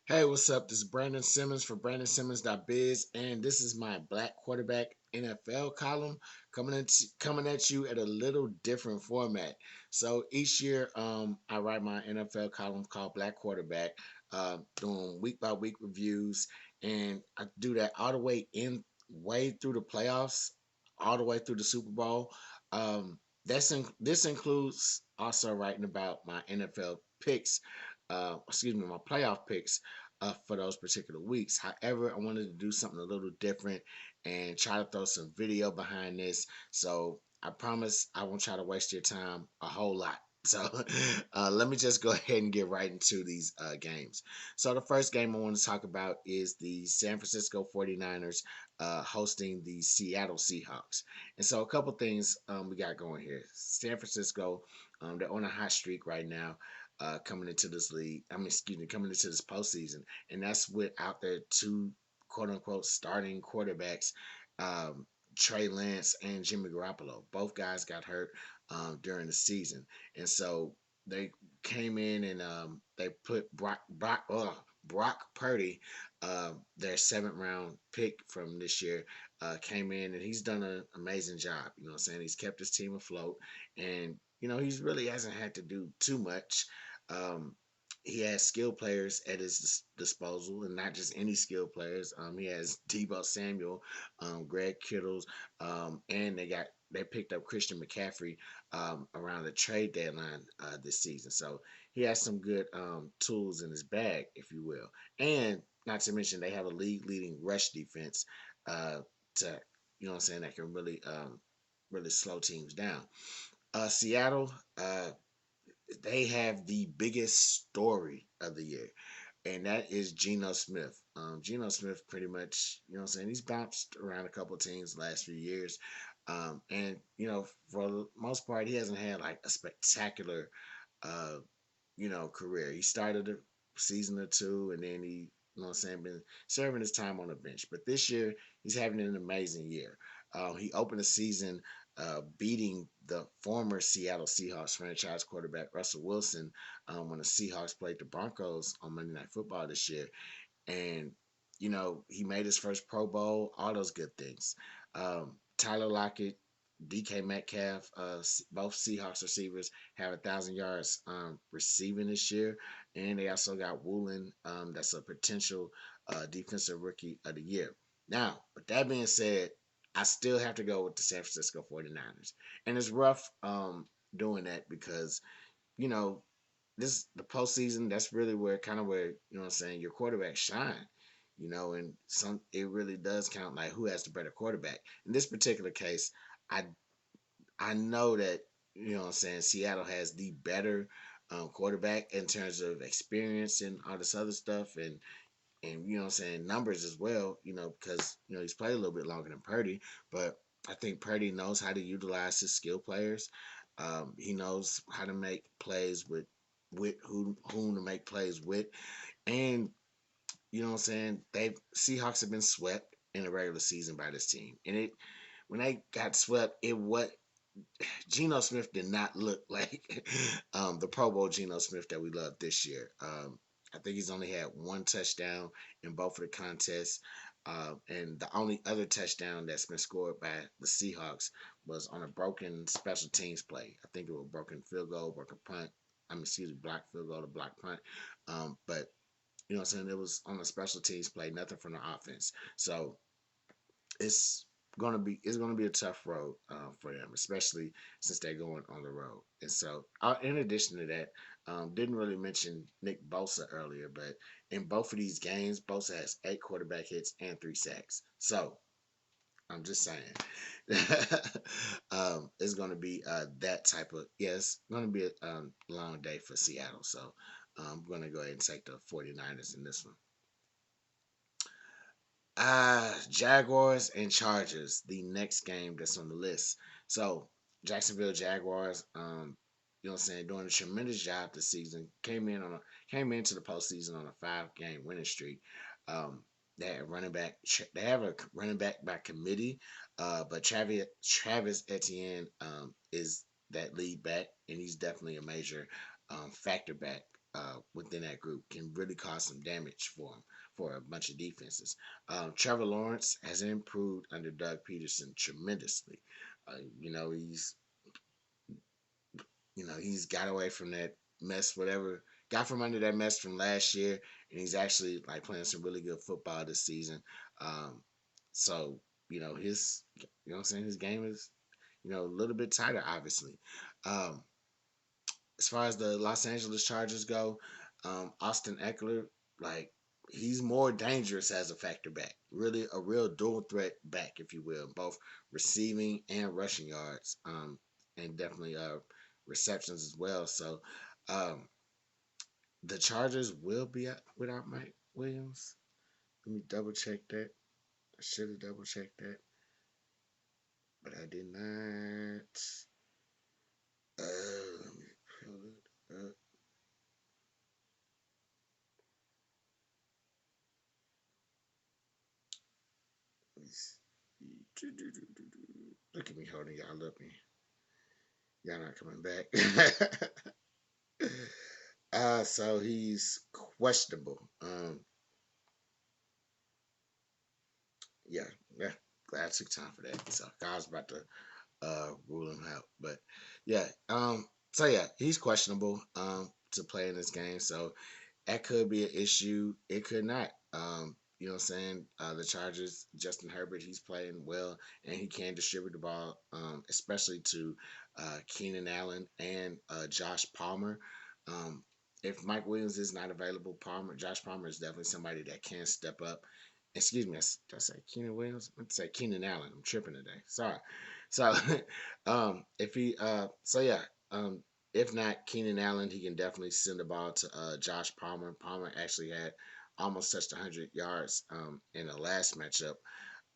Hey, what's up? This is Brandon Simmons for BrandonSimmons.biz, and this is my Black Quarterback NFL column coming at you at a little different format. So each year, I write my NFL column called Black Quarterback, doing week by week reviews, and I do that all the way through the playoffs, all the way through the Super Bowl. This includes also writing about my NFL picks, my playoff picks for those particular weeks. However, I wanted to do something a little different and try to throw some video behind this. So I promise I won't try to waste your time a whole lot. So let me just go ahead and get right into these games. So the first game I want to talk about is the San Francisco 49ers hosting the Seattle Seahawks. And so a couple things we got going here. San Francisco, they're on a hot streak right now coming into this league. Coming into this postseason, and that's without their two quote unquote starting quarterbacks, Trey Lance and Jimmy Garoppolo. Both guys got hurt during the season, and so they came in and they put Brock Purdy, their seventh round pick from this year, came in and he's done an amazing job. You know what I'm saying? He's kept his team afloat, and he's really hasn't had to do too much. Um, he has skilled players at his disposal, and not just any skilled players. He has Debo Samuel, Greg Kittles, and they picked up Christian McCaffrey around the trade deadline this season. So he has some good tools in his bag, if you will. And not to mention they have a league leading rush defense to that can really slow teams down. Seattle, they have the biggest story of the year, and that is Geno Smith. Geno Smith pretty much, he's bounced around a couple of teams the last few years. And, for the most part, he hasn't had like a spectacular, uh, career. He started a season or two, and then been serving his time on the bench. But this year, he's having an amazing year. He opened the season beating the former Seattle Seahawks franchise quarterback Russell Wilson when the Seahawks played the Broncos on Monday Night Football this year. And, he made his first Pro Bowl, all those good things. Tyler Lockett, DK Metcalf, both Seahawks receivers have 1,000 yards receiving this year, and they also got Woolen, that's a potential defensive rookie of the year. Now, with that being said, I still have to go with the San Francisco 49ers, and it's rough doing that because you know this the postseason. That's really where your quarterback shine. And it really does count like who has the better quarterback. In this particular case, I I know that Seattle has the better quarterback in terms of experience and all this other stuff, and numbers as well. Because he's played a little bit longer than Purdy, but I think Purdy knows how to utilize his skill players. He knows how to make plays with whom to make plays with, and they Seahawks have been swept in the regular season by this team, and it when they got swept, it what Geno Smith did not look like the Pro Bowl Geno Smith that we love this year. I think he's only had one touchdown in both of the contests. And the only other touchdown that's been scored by the Seahawks was on a broken special teams play. I think it was a broken field goal, broken punt. Block field goal to block punt. But it was on a special teams play, nothing from the offense. So it's gonna be a tough road for them, especially since they're going on the road. And so, in addition to that, didn't really mention Nick Bosa earlier, but in both of these games, Bosa has 8 quarterback hits and 3 sacks. So I'm just saying, it's gonna be that type of it's gonna be a long day for Seattle. So I'm gonna go ahead and take the 49ers in this one. Jaguars and Chargers, the next game that's on the list. So Jacksonville Jaguars, doing a tremendous job this season. Came into the postseason on a 5-game winning streak. Um, they have a running back by committee, but Travis Etienne is that lead back, and he's definitely a major factor back within that group can really cause some damage for him for a bunch of defenses. Trevor Lawrence has improved under Doug Peterson tremendously. You know, he's got away from that mess, whatever got from under that mess from last year, and he's actually like playing some really good football this season. Um, so his, what I'm saying, his game is a little bit tighter, obviously. Um, as far as the Los Angeles Chargers go, Austin Eckler, like he's more dangerous as a factor back. Really, a real dual threat back, if you will, both receiving and rushing yards, and definitely receptions as well. So, um, the Chargers will be out without Mike Williams. Let me double check that. I should have double checked that, but I did not. Let me pull it up. Let me see. Look at me holding y'all up. Y'all not coming back. So he's questionable. Yeah, yeah. Glad I took time for that. So I was about to rule him out, but yeah. So yeah, he's questionable to play in this game. So that could be an issue. It could not. You know what I'm saying? The Chargers, Justin Herbert, he's playing well and he can distribute the ball, especially to Keenan Allen and Josh Palmer. Um, if Mike Williams is not available, Josh Palmer is definitely somebody that can step up. Excuse me, did I say Keenan Williams? I meant to say Keenan Allen. I'm tripping today. Sorry. So, if he, so yeah, if not Keenan Allen, he can definitely send the ball to Josh Palmer. Palmer actually had almost touched 100 yards in the last matchup,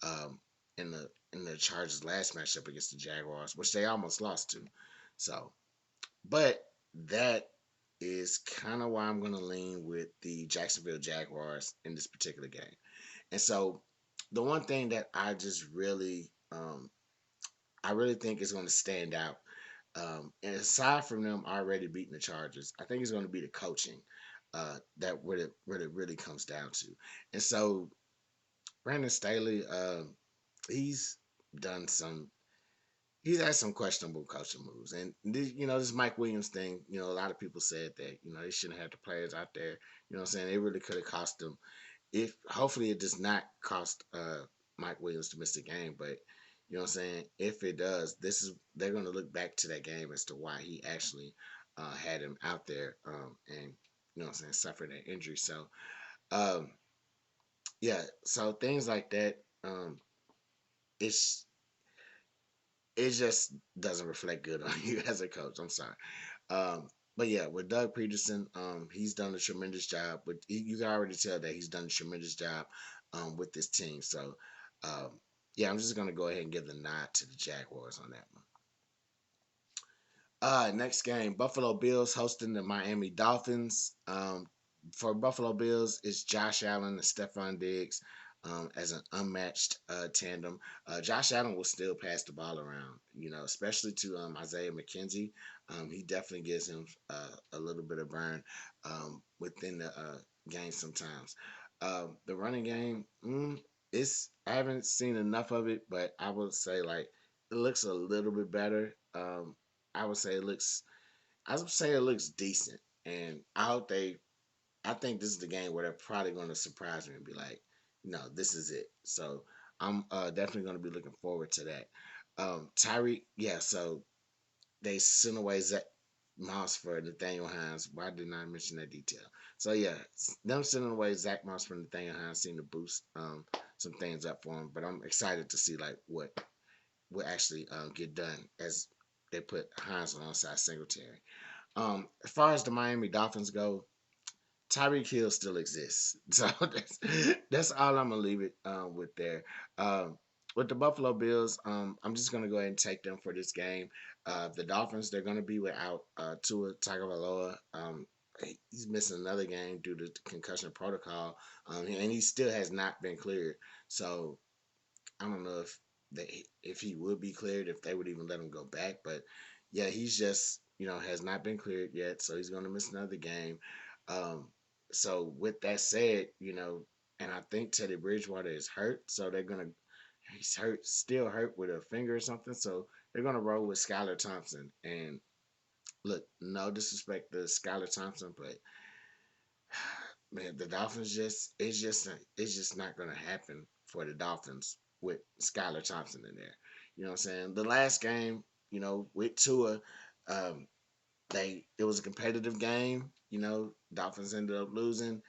um, in the Chargers' last matchup against the Jaguars, which they almost lost to. So, but that is kind of why I'm going to lean with the Jacksonville Jaguars in this particular game. And so, the one thing that I really think is going to stand out, and aside from them already beating the Chargers, I think it's going to be the coaching that what it really comes down to. And so Brandon Staley, he's done some. He's had some questionable coaching moves, and this Mike Williams thing. A lot of people said that they shouldn't have the players out there. What I'm saying, it really could have cost them. If hopefully it does not cost Mike Williams to miss the game, but what I'm saying, if it does, they're going to look back to that game as to why he actually had him out there, and what I'm saying, suffered an injury. So um, yeah, so things like that, it's it just doesn't reflect good on you as a coach. I'm sorry. Um, but yeah, with Doug Peterson, he's done a tremendous job. But you can already tell that he's done a tremendous job with this team. So yeah, I'm just gonna go ahead and give the nod to the Jaguars on that one. Next game, Buffalo Bills hosting the Miami Dolphins. For Buffalo Bills, it's Josh Allen and Stephon Diggs as an unmatched tandem. Josh Allen will still pass the ball around, especially to Isaiah McKenzie. He definitely gives him a little bit of burn within the game sometimes. The running game, I haven't seen enough of it, but I would say like it looks a little bit better. I would say it looks. I would say it looks decent, and I hope they. I think this is the game where they're probably going to surprise me and be like, "No, this is it." So I'm definitely going to be looking forward to that. Tyreek, yeah. So they sent away Zach Moss for Nathaniel Hines. Why didn't I mention that detail? So yeah, them sending away Zach Moss for Nathaniel Hines seemed to boost some things up for him. But I'm excited to see like what will actually get done as they put Hines alongside Singletary. As far as the Miami Dolphins go, Tyreek Hill still exists. So that's all I'm gonna leave it with there. With the Buffalo Bills, I'm just gonna go ahead and take them for this game. The Dolphins, they're gonna be without Tua Tagovailoa. He's missing another game due to concussion protocol, and he still has not been cleared. So I don't know if he would be cleared, if they would even let him go back. But yeah, he's just has not been cleared yet, so he's going to miss another game. Um, so with that said, and I think Teddy Bridgewater is hurt, so he's hurt, still hurt with a finger or something. So they're gonna roll with Skylar Thompson. And look, no disrespect to Skylar Thompson, but man, the Dolphins it's just not gonna happen for the Dolphins with Skylar Thompson in there. You know what I'm saying? The last game, with Tua, um, it was a competitive game. Dolphins ended up losing.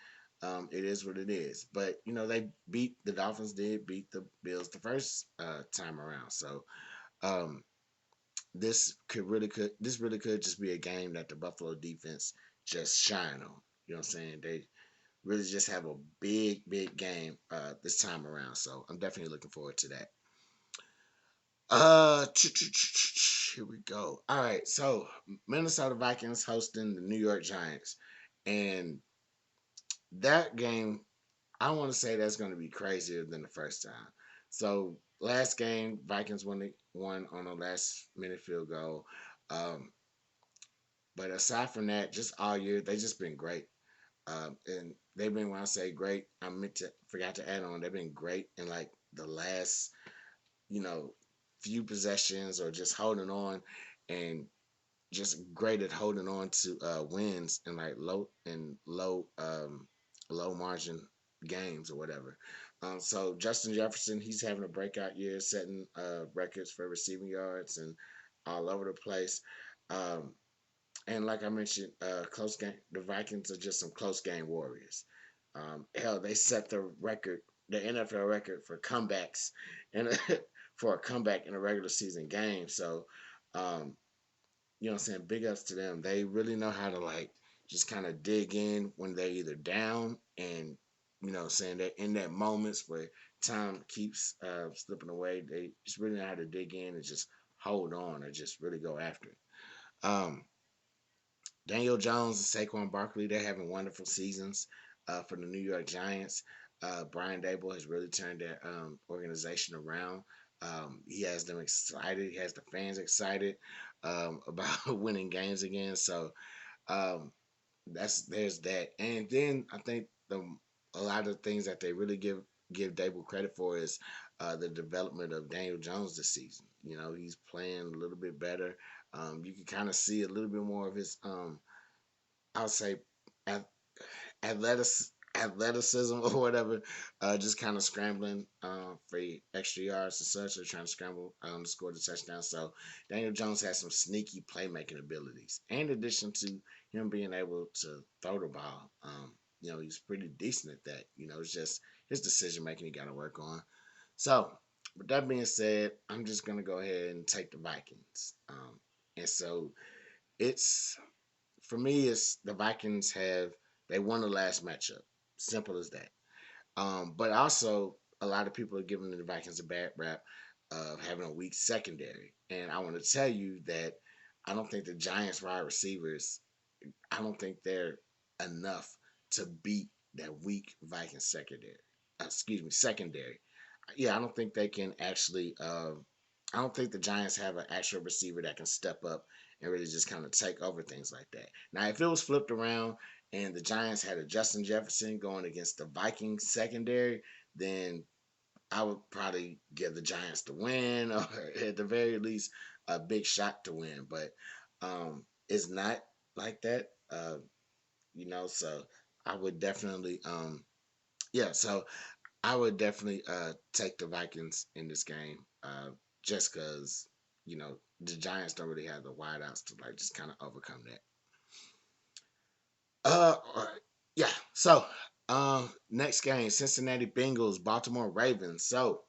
It is what it is. But the Dolphins did beat the Bills the first time around. So um, this really could just be a game that the Buffalo defense just shine on. You know what I'm saying? They really just have a big game this time around. So I'm definitely looking forward to that. Here we go. All right, so Minnesota Vikings hosting the New York Giants, and that game, I want to say that's going to be crazier than the first time. So last game, Vikings won on a last minute field goal. Um, but aside from that, just all year they just been great. And they've been, when I say great, I meant to forgot to add on. They've been great in like the last, you know, few possessions or just holding on, and just great at holding on to wins in like low margin games or whatever. So Justin Jefferson, he's having a breakout year, setting records for receiving yards and all over the place. Um, and like I mentioned, close game. The Vikings are just some close game warriors. Hell, they set the NFL record for comebacks, and for a comeback in a regular season game. So, um, what I'm saying? Big ups to them. They really know how to like just kind of dig in when they're either down, and saying that in that moments where time keeps slipping away, they just really know how to dig in and just hold on or just really go after it. Um, Daniel Jones and Saquon Barkley, they're having wonderful seasons for the New York Giants. Brian Dable has really turned their organization around. He has them excited. He has the fans excited about winning games again. So um, there's that. And then I think a lot of things that they really give Dable credit for is the development of Daniel Jones this season. He's playing a little bit better. You can kind of see a little bit more of his I'll say ath- athleticism or whatever, just kind of scrambling for extra yards and such, or trying to scramble to score the touchdown. So Daniel Jones has some sneaky playmaking abilities, in addition to him being able to throw the ball. He's pretty decent at that. It's just his decision making he got to work on. So with that being said, I'm just gonna go ahead and take the Vikings. And so it's for me, it's the Vikings have they won the last matchup. Simple as that. But also a lot of people are giving the Vikings a bad rap of having a weak secondary, and I want to tell you that I don't think the Giants wide receivers. I don't think they're enough to beat that weak Vikings secondary. Excuse me, secondary. Yeah, I don't think they can actually. I don't think the Giants have an actual receiver that can step up and really just kind of take over things like that. Now, if it was flipped around and the Giants had a Justin Jefferson going against the Vikings secondary, then I would probably give the Giants the win, or at the very least a big shot to win. But it's not like that, So I would definitely, yeah. So I would definitely take the Vikings in this game, just because the Giants don't really have the wideouts to like just kind of overcome that. Yeah. So next game, Cincinnati Bengals, Baltimore Ravens. So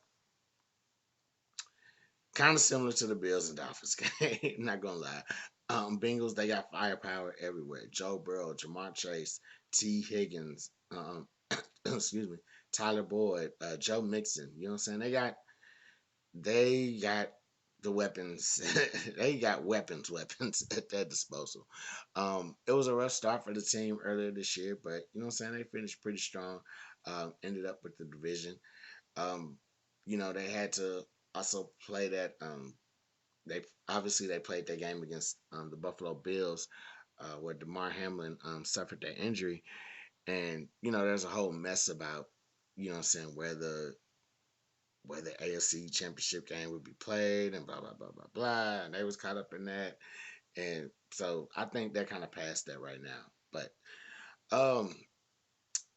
kind of similar to the Bills and Dolphins game. Not gonna lie. Bengals, they got firepower everywhere. Joe Burrow, Jamar Chase, T. Higgins, excuse me, Tyler Boyd, Joe Mixon. You know what I'm saying? They got the weapons. They got weapons at their disposal. It was a rough start for the team earlier this year, but you know what I'm saying? They finished pretty strong. Ended up with the division. Um, they had to also play that. They played their game against the Buffalo Bills. where Damar Hamlin suffered that injury, and there's a whole mess about what I'm saying where the AFC Championship game would be played and blah blah blah blah blah, and they was caught up in that, and so I think they're kind of past that right now. But um,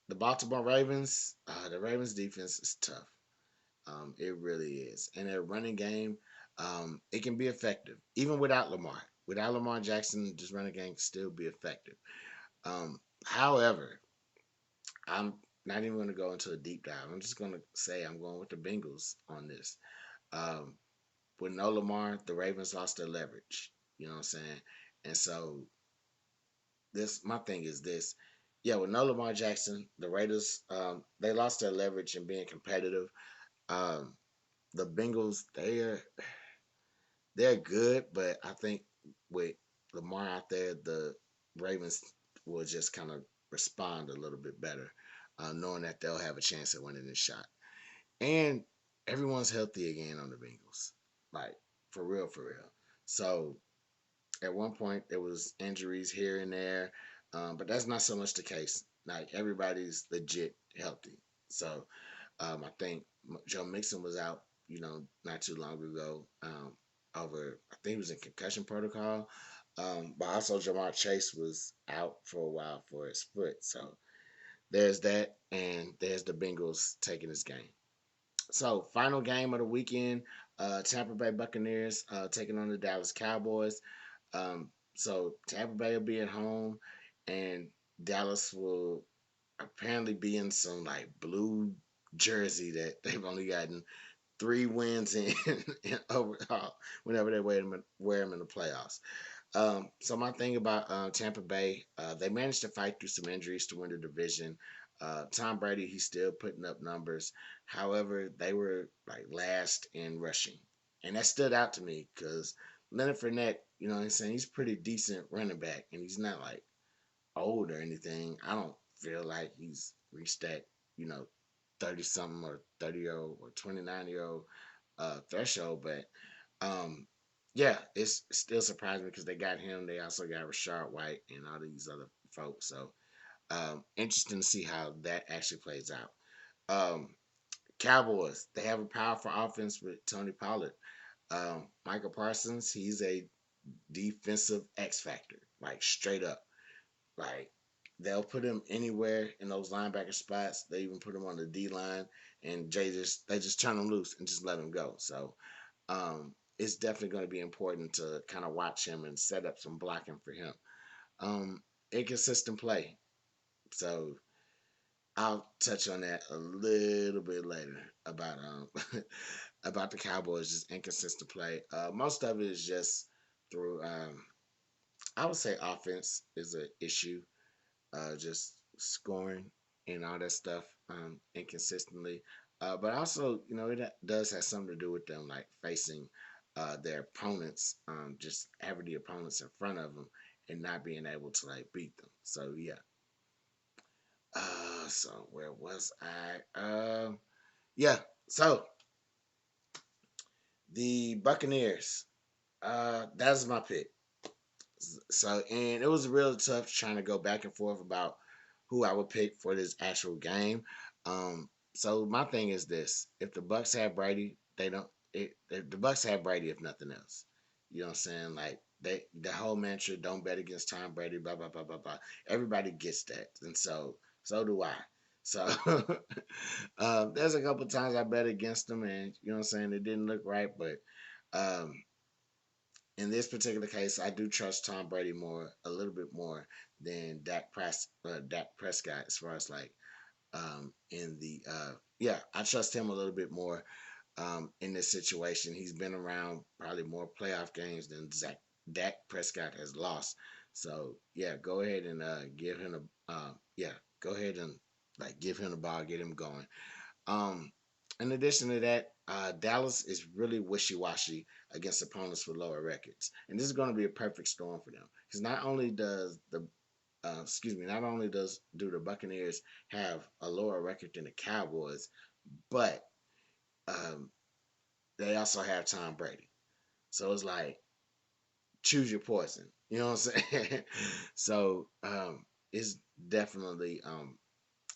the Baltimore Ravens, the Ravens defense is tough. It really is, and their running game, it can be effective even without Lamar. Without Lamar Jackson, this running game can still be effective. However, I'm not even going to go into a deep dive. I'm just going to say I'm going with the Bengals on this. Um, with no Lamar, the Ravens lost their leverage. You know what I'm saying? And so this, my thing is this. Yeah, with no Lamar Jackson, the Raiders, they lost their leverage in being competitive. Um, the Bengals, they're good, but I think with Lamar out there, the Ravens will just kind of respond a little bit better, knowing that they'll have a chance at winning this shot. And everyone's healthy again on the Bengals, like for real, for real. So at one point there was injuries here and there, but that's not so much the case. Like everybody's legit healthy. So I think Joe Mixon was out, not too long ago. Over I think he was in concussion protocol. But also Jamar Chase was out for a while for his foot. So there's that, and there's the Bengals taking this game. So final game of the weekend, Tampa Bay Buccaneers taking on the Dallas Cowboys. So Tampa Bay will be at home, and Dallas will apparently be in some like blue jersey that they've only gotten 3 wins in overall whenever they wear them in the playoffs. So my thing about Tampa Bay, they managed to fight through some injuries to win the division. Tom Brady, he's still putting up numbers. However, they were like last in rushing, and that stood out to me because Leonard Fournette, what I'm saying, he's pretty decent running back, and he's not like old or anything. I don't feel like he's reached that, 30 something or 30-year old or 29-year-old threshold. But yeah, it's still surprising because they got him. They also got Rashard White and all these other folks. So interesting to see how that actually plays out. Um, Cowboys, they have a powerful offense with Tony Pollard. Michael Parsons, he's a defensive X factor, like straight up. Like they'll put him anywhere in those linebacker spots. They even put him on the D line, and they just turn him loose and just let him go. So it's definitely going to be important to kind of watch him and set up some blocking for him. Inconsistent play. So I'll touch on that a little bit later about about the Cowboys just inconsistent play. Most of it is just through I would say offense is an issue. Just scoring and all that stuff inconsistently. But also, it does have something to do with them like facing their opponents, just having the opponents in front of them and not being able to like beat them. So yeah. So where was I? Yeah. So the Buccaneers. That's my pick. So and it was real tough trying to go back and forth about who I would pick for this actual game. So my thing is this: if the Bucks have Brady, they don't. The Bucks have Brady if nothing else. You know what I'm saying? Like the whole mantra, don't bet against Tom Brady, blah blah blah blah blah. Everybody gets that, and so do I. So there's a couple times I bet against them, and what I'm saying, it didn't look right, but um, in this particular case, I do trust Tom Brady more, a little bit more than Dak Prescott, as far as like in the yeah, I trust him a little bit more in this situation. He's been around probably more playoff games than Dak Prescott has lost. So yeah, go ahead and give him a yeah, go ahead and like give him the ball, get him going. Um, in addition to that, Dallas is really wishy-washy against opponents with lower records, and this is going to be a perfect storm for them because not only do the Buccaneers have a lower record than the Cowboys, but um, they also have Tom Brady. So it's like choose your poison. You know what I'm saying? So it's definitely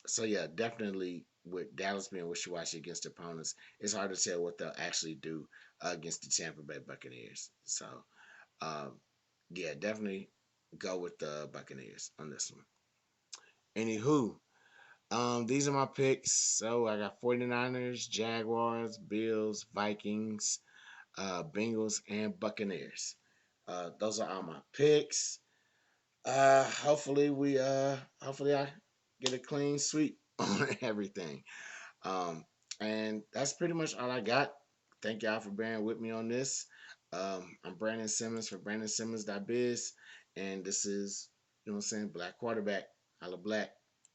so yeah, definitely with Dallas being wishy-washy against opponents, it's hard to tell what they'll actually do against the Tampa Bay Buccaneers. So um, yeah, definitely go with the Buccaneers on this one. Anywho, these are my picks. So I got 49ers, Jaguars, Bills, Vikings, Bengals, and Buccaneers. Those are all my picks. Hopefully I get a clean sweep on everything. Um, and that's pretty much all I got. Thank y'all for bearing with me on this. I'm Brandon Simmons for Brandon Simmons.biz, and this is, you know what I'm saying, Black Quarterback. Holla Black.